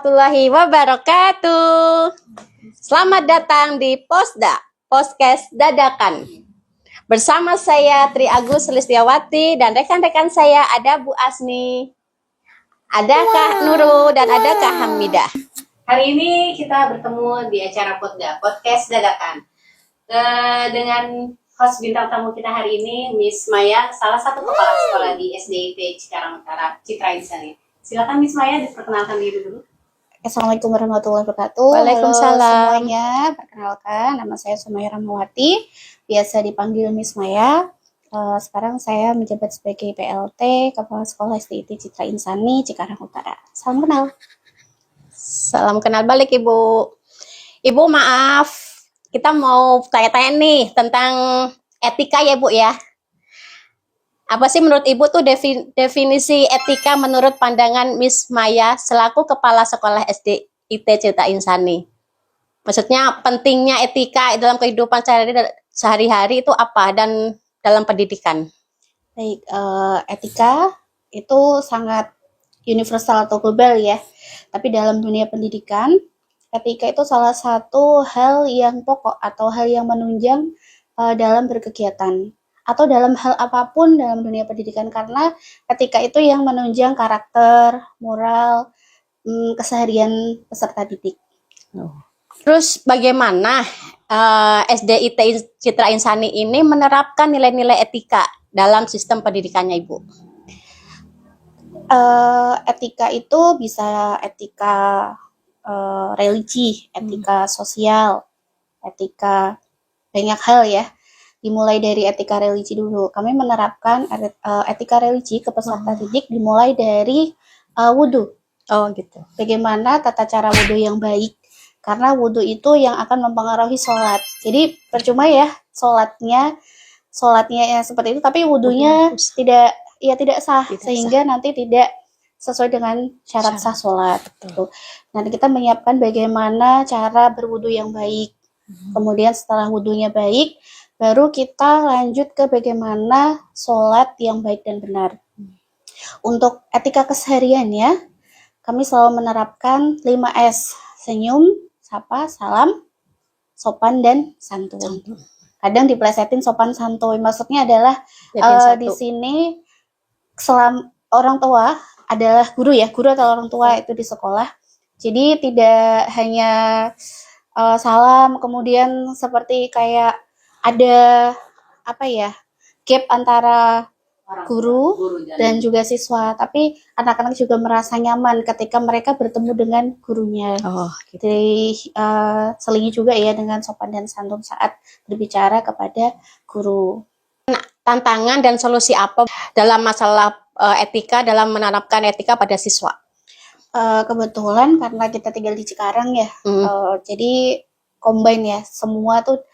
warahmatullahi wabarakatuh. Selamat datang di Posda, Podcast Dadakan. Bersama saya Tri Agus Listiawati dan rekan-rekan saya ada Bu Asni, ada Kak Nurul dan ada Kak Hamidah. Hari ini kita bertemu di acara Posda, Podcast Dadakan. Dengan host bintang tamu kita hari ini, Miss Maya, salah satu kepala sekolah di SDIT Cikarang Utara, Citra Insani. Silakan Miss Maya diperkenalkan diri dulu. Assalamualaikum warahmatullahi wabarakatuh. Waalaikumsalam. Halo semuanya, perkenalkan nama saya Sumaya Rahmawati, biasa dipanggil Miss Maya. Sekarang saya menjabat sebagai PLT Kepala Sekolah SDIT Citra Insani Cikarang Utara. Salam kenal. Salam kenal balik Ibu. Ibu maaf, kita mau tanya-tanya nih tentang etika ya Bu ya. Apa sih menurut Ibu tuh definisi etika menurut pandangan Miss Maya selaku Kepala Sekolah SDIT Citra Insani? Maksudnya pentingnya etika dalam kehidupan sehari-hari itu apa dan dalam pendidikan? Baik, etika itu sangat universal atau global ya. Tapi dalam dunia pendidikan, etika itu salah satu hal yang pokok atau hal yang menunjang dalam berkegiatan atau dalam hal apapun dalam dunia pendidikan, karena etika itu yang menunjang karakter, moral, keseharian peserta didik. Terus bagaimana SDIT Citra Insani ini menerapkan nilai-nilai etika dalam sistem pendidikannya Ibu? Etika itu bisa etika religi, etika sosial, etika banyak hal ya. Dimulai dari etika religi dulu. Kami menerapkan etika religi ke peserta didik dimulai dari wudhu. Oh gitu. Bagaimana tata cara wudhu yang baik. Karena wudhu itu yang akan mempengaruhi sholat. Jadi percuma ya sholatnya ya seperti itu, tapi wudhunya tidak sah, sehingga nanti tidak sesuai dengan syarat sah sholat. Gitu. Nanti kita menyiapkan bagaimana cara berwudhu yang baik. Kemudian setelah wudhunya baik, baru kita lanjut ke bagaimana sholat yang baik dan benar. Untuk etika kesehariannya, kami selalu menerapkan 5S. Senyum, sapa, salam, sopan, dan santun. Kadang diplesetin sopan santun. Maksudnya adalah di sini orang tua adalah guru ya, guru atau orang tua itu di sekolah. Jadi tidak hanya salam, kemudian seperti kayak ada gap antara guru dan juga siswa, tapi anak-anak juga merasa nyaman ketika mereka bertemu dengan gurunya. Gitu. Jadi selingi juga ya dengan sopan dan santun saat berbicara kepada guru. Tantangan dan solusi apa dalam masalah etika dalam menerapkan etika pada siswa? Kebetulan karena kita tinggal di Cikarang ya, jadi combine ya, semua tuh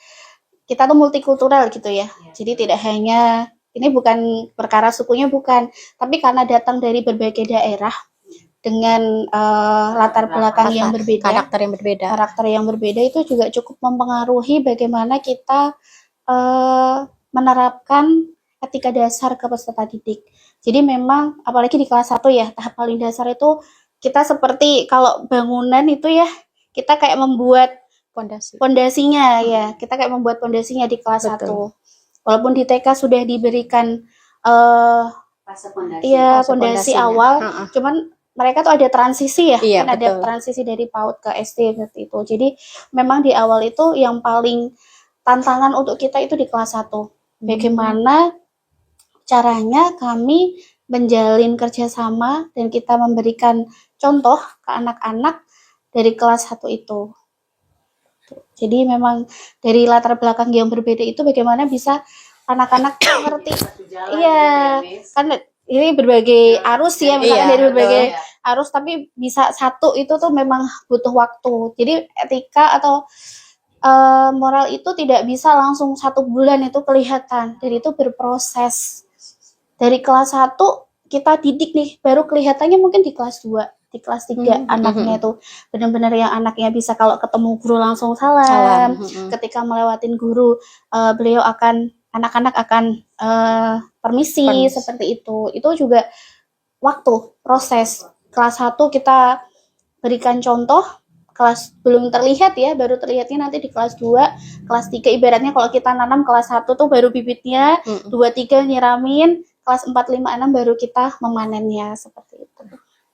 kita tuh multikultural gitu ya. Jadi tidak hanya, ini bukan perkara sukunya bukan, tapi karena datang dari berbagai daerah dengan latar belakang yang berbeda, karakter yang berbeda itu juga cukup mempengaruhi bagaimana kita menerapkan etika dasar ke peserta didik. Jadi memang apalagi di kelas 1 ya, tahap paling dasar itu kita seperti kalau bangunan itu ya, kita kayak membuat pondasinya ya, kita kayak membuat pondasinya di kelas 1. Walaupun di TK sudah diberikan pondasi awal, cuman mereka tuh ada transisi ya, kan ada transisi dari PAUD ke SD seperti itu. Jadi memang di awal itu yang paling tantangan untuk kita itu di kelas 1. Bagaimana caranya kami menjalin kerjasama dan kita memberikan contoh ke anak-anak dari kelas 1 itu. Jadi memang dari latar belakang yang berbeda itu bagaimana bisa anak-anak mengerti. Iya, kan ini berbagai arus ya, misalkan dari berbagai arus, tapi bisa satu itu tuh memang butuh waktu. Jadi etika atau moral itu tidak bisa langsung 1 bulan itu kelihatan. Jadi itu berproses. Dari kelas 1 kita didik nih, baru kelihatannya mungkin di kelas 2. Di kelas 3 anaknya itu benar-benar yang anaknya bisa kalau ketemu guru langsung salam. Ketika melewatin guru, anak-anak akan permisi seperti itu. Itu juga waktu proses. Kelas 1 kita berikan contoh. Kelas belum terlihat ya, baru terlihatnya nanti di kelas 2, kelas 3. Ibaratnya kalau kita nanam kelas 1 tuh baru bibitnya, 2, 3 nyiramin, kelas 4, 5, 6 baru kita memanennya, seperti itu.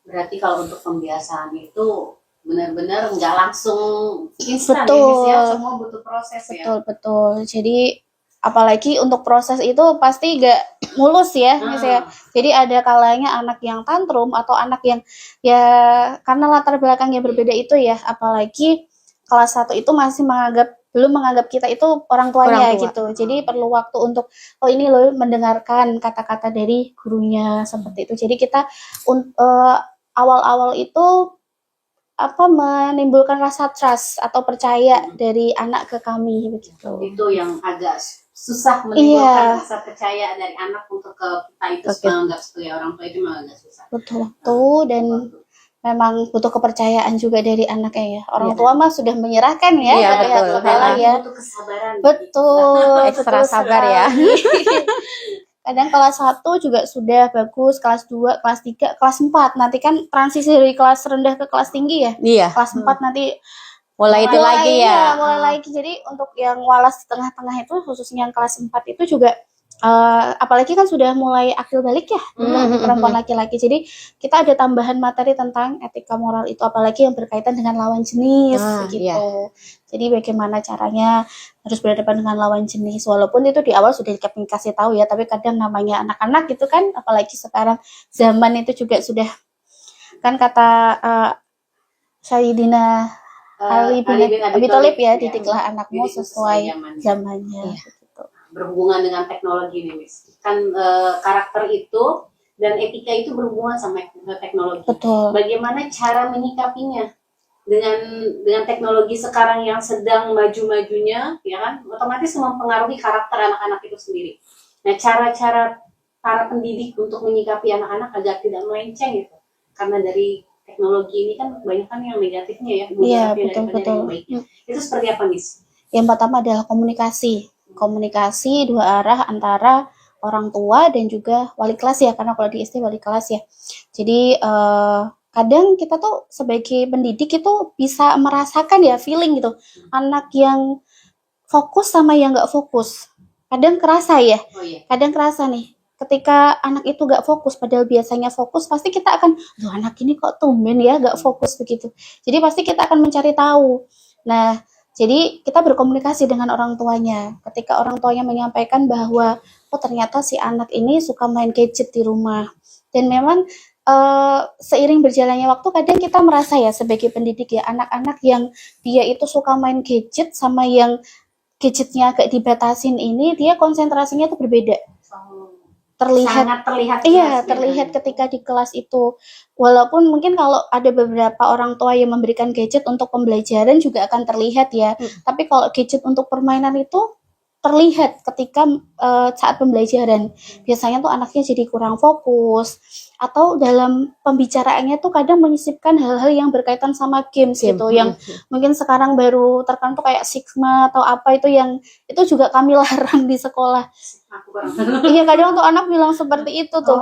Berarti kalau untuk pembiasaan itu benar-benar nggak langsung instan Betul. ya, semua butuh proses ya. Betul. Jadi apalagi untuk proses itu pasti gak mulus ya, Miss ya. Jadi ada kalanya anak yang tantrum atau anak yang ya karena latar belakangnya berbeda itu ya, apalagi kelas 1 itu masih belum menganggap kita itu orang tuanya Orang tua. gitu. Jadi perlu waktu untuk ini loh mendengarkan kata-kata dari gurunya seperti itu. Jadi kita awal-awal itu menimbulkan rasa trust atau percaya dari anak ke kami begitu. Itu yang agak susah menimbulkan rasa percaya dari anak untuk ke kita itu menganggap sebagai orang tua itu memang agak susah. Betul dan memang butuh kepercayaan juga dari anaknya ya. Orang tua mah sudah menyerahkan ya, Iya, tapi betul. ya. Butuh kesabaran. Betul. Ekstra sabar ya. Kadang kelas 1 juga sudah bagus, kelas 2, kelas 3, kelas 4. Nanti kan transisi dari kelas rendah ke kelas tinggi ya. Iya. Kelas 4 nanti mulai itu lagi ya. Mulai lagi. Jadi untuk yang walas di tengah-tengah itu, khususnya yang kelas 4 itu juga apalagi kan sudah mulai akil balik ya untuk perempuan laki-laki. Jadi kita ada tambahan materi tentang etika moral itu, apalagi yang berkaitan dengan lawan jenis gitu. Iya. Jadi bagaimana caranya harus berhadapan dengan lawan jenis, walaupun itu di awal sudah dikasih tahu ya, tapi kadang namanya anak-anak gitu kan, apalagi sekarang zaman itu juga sudah kan kata Sayyidina Ali bin Abi Thalib ya, didiklah anakmu sesuai zamannya. Berhubungan dengan teknologi nih, Miss. Kan karakter itu dan etika itu berhubungan sama teknologi. Betul. Bagaimana cara menyikapinya dengan teknologi sekarang yang sedang maju-majunya, ya kan? Otomatis mempengaruhi karakter anak-anak itu sendiri. Nah, cara-cara para pendidik untuk menyikapi anak-anak agar tidak melenceng gitu. Karena dari teknologi ini kan kebanyakan yang negatifnya ya, Iya, betul. yang baiknya. Itu seperti apa, Miss? Yang pertama adalah komunikasi 2 arah antara orang tua dan juga wali kelas ya, karena kalau di SD wali kelas ya. Jadi kadang kita tuh sebagai pendidik itu bisa merasakan ya, feeling gitu, anak yang fokus sama yang nggak fokus. Kadang kerasa ya, kadang kerasa nih, ketika anak itu nggak fokus padahal biasanya fokus, pasti kita akan, loh anak ini kok tumben ya nggak fokus begitu. Jadi pasti kita akan mencari tahu. Nah, jadi kita berkomunikasi dengan orang tuanya. Ketika orang tuanya menyampaikan bahwa oh ternyata si anak ini suka main gadget di rumah. Dan memang seiring berjalannya waktu kadang kita merasa ya sebagai pendidik ya, anak-anak yang dia itu suka main gadget sama yang gadgetnya agak dibatasin ini, dia konsentrasinya tuh berbeda. Sangat terlihat. Iya, terlihat ketika di kelas itu. Walaupun mungkin kalau ada beberapa orang tua yang memberikan gadget untuk pembelajaran juga akan terlihat ya. Tapi kalau gadget untuk permainan itu terlihat ketika saat pembelajaran. Biasanya tuh anaknya jadi kurang fokus, atau dalam pembicaraannya tuh kadang menyisipkan hal-hal yang berkaitan sama games gitu, yang mungkin sekarang baru terkenal kayak Sigma atau apa itu, yang itu juga kami larang di sekolah. Iya, kadang tuh anak bilang seperti itu tuh.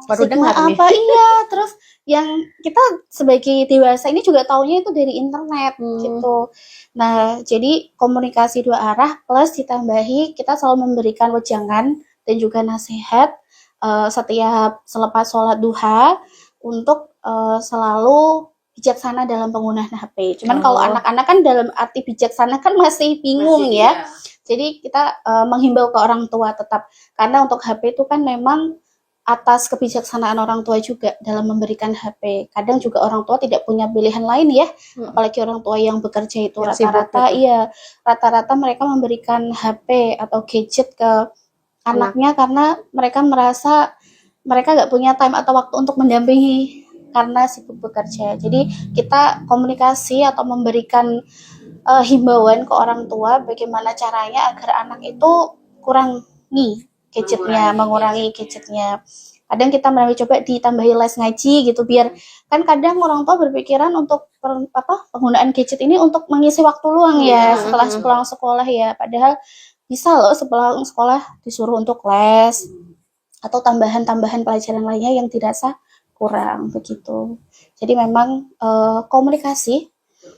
Baru dengar apa nih. Iya, terus yang kita sebagai dewasa ini juga taunya itu dari internet gitu. Nah, jadi komunikasi 2 arah plus ditambahi kita selalu memberikan wejangan dan juga nasihat setiap selepas sholat duha untuk selalu bijaksana dalam penggunaan HP. Cuman kalau anak-anak kan dalam arti bijaksana kan masih bingung ya. Jadi kita menghimbau ke orang tua tetap, karena untuk HP itu kan memang atas kebijaksanaan orang tua juga dalam memberikan HP. Kadang juga orang tua tidak punya pilihan lain ya, apalagi orang tua yang bekerja itu rata-rata mereka memberikan HP atau gadget ke anaknya karena mereka merasa mereka nggak punya time atau waktu untuk mendampingi karena sibuk bekerja. Jadi kita komunikasi atau memberikan himbauan ke orang tua bagaimana caranya agar anak itu mengurangi gadgetnya. Kadang kita coba ditambahi les ngaji gitu, biar kan kadang orang tua berpikiran untuk penggunaan gadget ini untuk mengisi waktu luang ya setelah pulang sekolah ya, padahal bisa loh sepulang sekolah disuruh untuk les atau tambahan pelajaran lainnya yang dirasa kurang begitu. Jadi memang komunikasi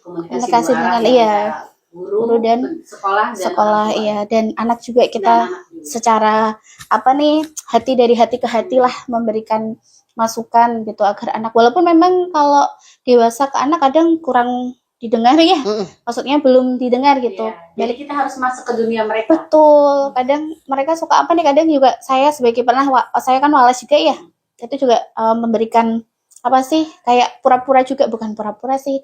Komunikasi dua arah dengan ya, iya antara guru dan sekolah sekolah orang tua. iya, dan anak juga kita Dan anak juga. secara apa nih, hati dari hati ke hati lah memberikan masukan gitu agar anak, walaupun memang kalau dewasa ke anak kadang kurang didengar ya, maksudnya belum didengar gitu. Iya, jadi kita harus masuk ke dunia mereka. Betul, kadang mereka suka apa nih, kadang juga saya sebagai saya kan wales juga ya, itu juga memberikan apa sih, kayak pura-pura juga, bukan pura-pura sih,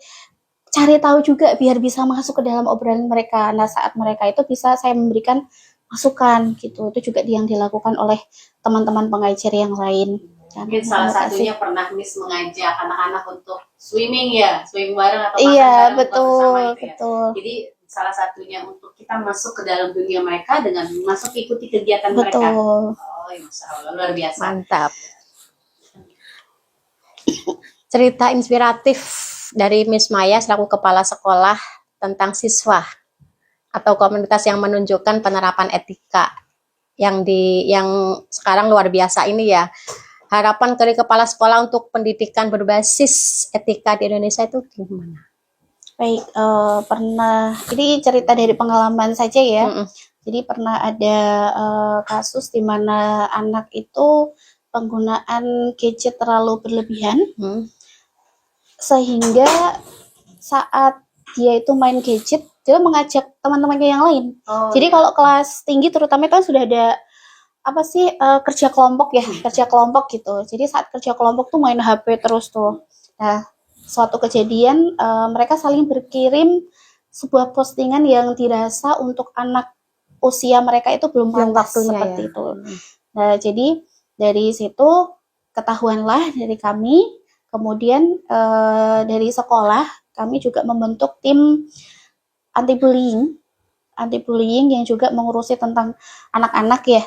cari tahu juga biar bisa masuk ke dalam obrolan mereka. Nah, saat mereka itu bisa saya memberikan masukan gitu. Itu juga yang dilakukan oleh teman-teman pengajar yang lain. Mungkin salah satunya pernah Miss mengajak anak-anak untuk swimming ya, swimming bareng atau makan iya, bareng betul, bersama itu ya. betul. Jadi salah satunya untuk kita masuk ke dalam dunia mereka dengan masuk ikuti kegiatan Betul. mereka. Oh, ya, Masya Allah, luar biasa. Mantap. Cerita inspiratif dari Miss Maya selaku kepala sekolah tentang siswa atau komunitas yang menunjukkan penerapan etika yang sekarang luar biasa ini ya. Harapan dari kepala sekolah untuk pendidikan berbasis etika di Indonesia itu gimana? Baik, pernah, ini cerita dari pengalaman saja ya. Jadi pernah ada kasus di mana anak itu penggunaan gadget terlalu berlebihan, sehingga saat dia itu main gadget, dia mengajak teman-temannya yang lain. Jadi kalau kelas tinggi terutama itu sudah ada apa sih, kerja kelompok ya, kerja kelompok gitu. Jadi saat kerja kelompok tuh main HP terus tuh. Nah, suatu kejadian mereka saling berkirim sebuah postingan yang dirasa untuk anak usia mereka itu belum pantas seperti itu. Nah, jadi dari situ ketahuanlah dari kami, kemudian dari sekolah kami juga membentuk tim anti bullying yang juga mengurusi tentang anak-anak ya.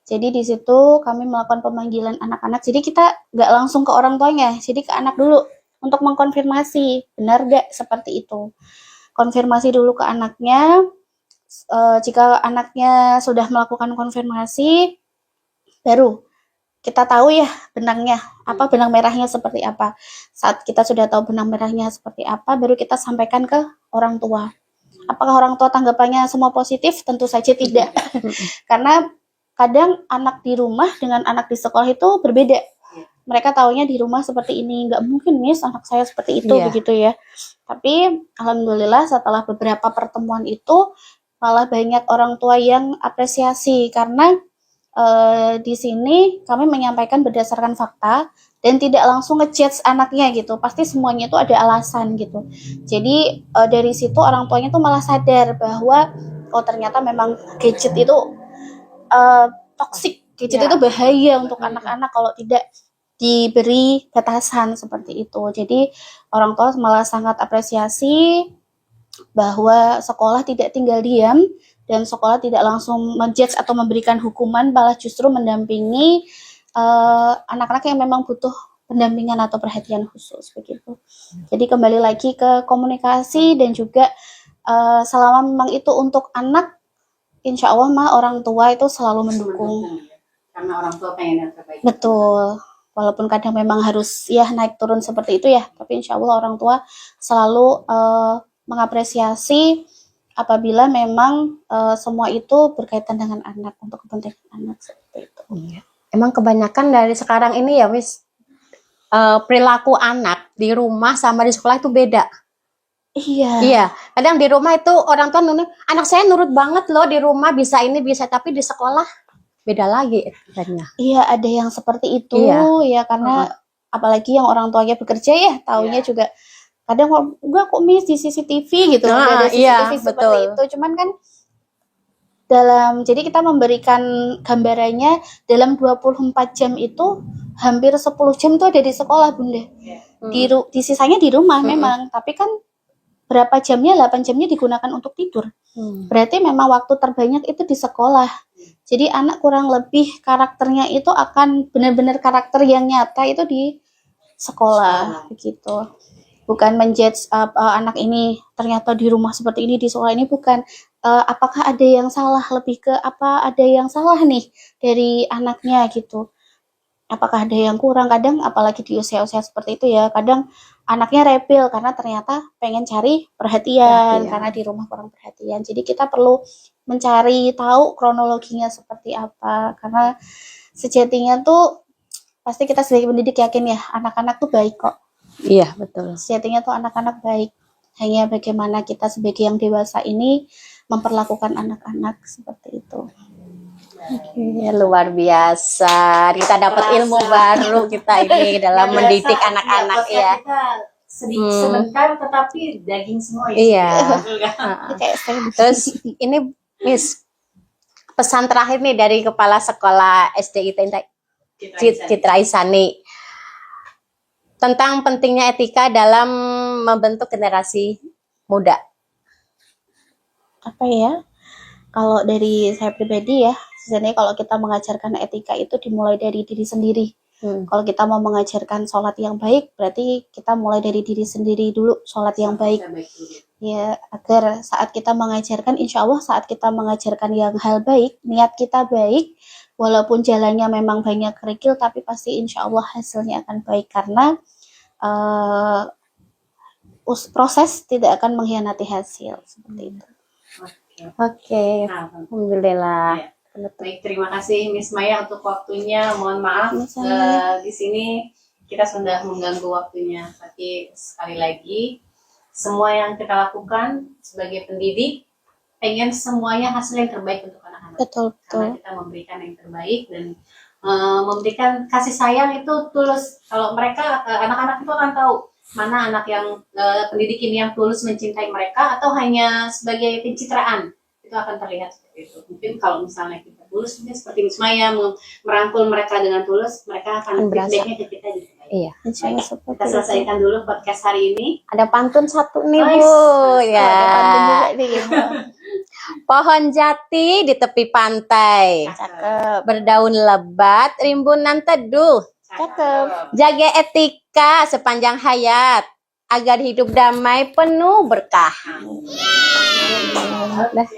Jadi di situ kami melakukan pemanggilan anak-anak. Jadi kita nggak langsung ke orang tuanya, jadi ke anak dulu untuk mengkonfirmasi benar nggak seperti itu. Konfirmasi dulu ke anaknya. Jika anaknya sudah melakukan konfirmasi, baru kita tahu ya benangnya apa, benang merahnya seperti apa. Saat kita sudah tahu benang merahnya seperti apa, baru kita sampaikan ke orang tua. Apakah orang tua tanggapannya semua positif? Tentu saja tidak. Karena kadang anak di rumah dengan anak di sekolah itu berbeda. Mereka taunya di rumah seperti ini, nggak mungkin Miss anak saya seperti itu, begitu ya. Tapi alhamdulillah setelah beberapa pertemuan itu malah banyak orang tua yang apresiasi, karena di sini kami menyampaikan berdasarkan fakta dan tidak langsung ngejudge anaknya gitu. Pasti semuanya itu ada alasan gitu. Jadi dari situ orang tuanya tuh malah sadar bahwa oh ternyata memang gadget itu toksik, gadget itu bahaya untuk anak-anak kalau tidak diberi batasan seperti itu. Jadi orang tua malah sangat apresiasi bahwa sekolah tidak tinggal diam dan sekolah tidak langsung menjudge atau memberikan hukuman, malah justru mendampingi anak-anak yang memang butuh pendampingan atau perhatian khusus begitu. Jadi kembali lagi ke komunikasi dan juga selama memang itu untuk anak, insya Allah mah orang tua itu selalu mendukung. Karena orang tua pengen yang terbaik. Betul. Walaupun kadang memang harus ya naik turun seperti itu ya, tapi insya Allah orang tua selalu mengapresiasi apabila memang semua itu berkaitan dengan anak, untuk kepentingan anak seperti itu. Emang kebanyakan dari sekarang ini ya Miss, perilaku anak di rumah sama di sekolah itu beda. Iya, kadang di rumah itu orang tua nurut, anak saya nurut banget loh di rumah, bisa ini bisa, tapi di sekolah beda lagi katanya. Iya, ada yang seperti itu ya, karena apalagi yang orang tuanya bekerja ya, taunya juga kadang enggak kok Miss di CCTV gitu, ada CCTV seperti itu. Cuman kan jadi kita memberikan gambarannya dalam 24 jam itu hampir 10 jam tuh ada di sekolah Bunda. Di sisanya di rumah memang, tapi kan berapa jamnya, 8 jamnya digunakan untuk tidur. Berarti memang waktu terbanyak itu di sekolah. Jadi anak kurang lebih karakternya itu akan benar-benar karakter yang nyata itu di sekolah begitu. Bukan menjudge anak ini ternyata di rumah seperti ini, di sekolah ini bukan. Apakah ada yang salah, lebih ke apa ada yang salah nih dari anaknya gitu. apakah ada yang kurang. Kadang apalagi di usia-usia seperti itu ya, kadang anaknya rebel karena ternyata pengen cari perhatian karena di rumah kurang perhatian. Jadi kita perlu mencari tahu kronologinya seperti apa, karena sejatinya tuh pasti kita sebagai pendidik yakin ya, anak-anak tuh baik kok. Iya, betul. Sejatinya tuh anak-anak baik. Hanya bagaimana kita sebagai yang dewasa ini memperlakukan anak-anak seperti itu. Iya, luar biasa. Kita dapat ilmu baru kita ini dalam mendidik anak-anak ya. Sedikit sebentar tetapi daging semua ya. Iya. Kayak saya Terus ini Miss, pesan terakhir nih dari Kepala Sekolah SDIT Citra Isani tentang pentingnya etika dalam membentuk generasi muda. apa ya, kalau dari saya pribadi ya, sebenarnya kalau kita mengajarkan etika itu dimulai dari diri sendiri. Kalau kita mau mengajarkan sholat yang baik, berarti kita mulai dari diri sendiri dulu, sholat yang baik. Ya, agar saat kita mengajarkan, insya Allah saat kita mengajarkan yang hal baik, niat kita baik, walaupun jalannya memang banyak kerikil, tapi pasti insya Allah hasilnya akan baik. Karena proses tidak akan mengkhianati hasil, seperti itu. Oke, alhamdulillah. Baik, terima kasih Miss Maya untuk waktunya. Mohon maaf di sini kita sudah mengganggu waktunya. Tapi sekali lagi, semua yang kita lakukan sebagai pendidik pengen semuanya hasil yang terbaik untuk anak-anak. Betul, Karena kita memberikan yang terbaik dan memberikan kasih sayang itu tulus. Kalau mereka anak-anak itu akan tahu mana anak yang pendidik ini yang tulus mencintai mereka atau hanya sebagai pencitraan. Itu akan terlihat seperti itu. Mungkin kalau misalnya kita tulus, mungkin seperti Miss Maya merangkul mereka dengan tulus, mereka akan feedbacknya ke kita juga. Iya. insya Allah seperti Kita selesaikan dulu podcast hari ini. Ada pantun satu nih, Oh, Bu. iya. Ya. Pohon jati di tepi pantai, Cakep. berdaun lebat, rimbunan teduh. Cakep. Jaga etika sepanjang hayat, agar hidup damai penuh berkah. Dah.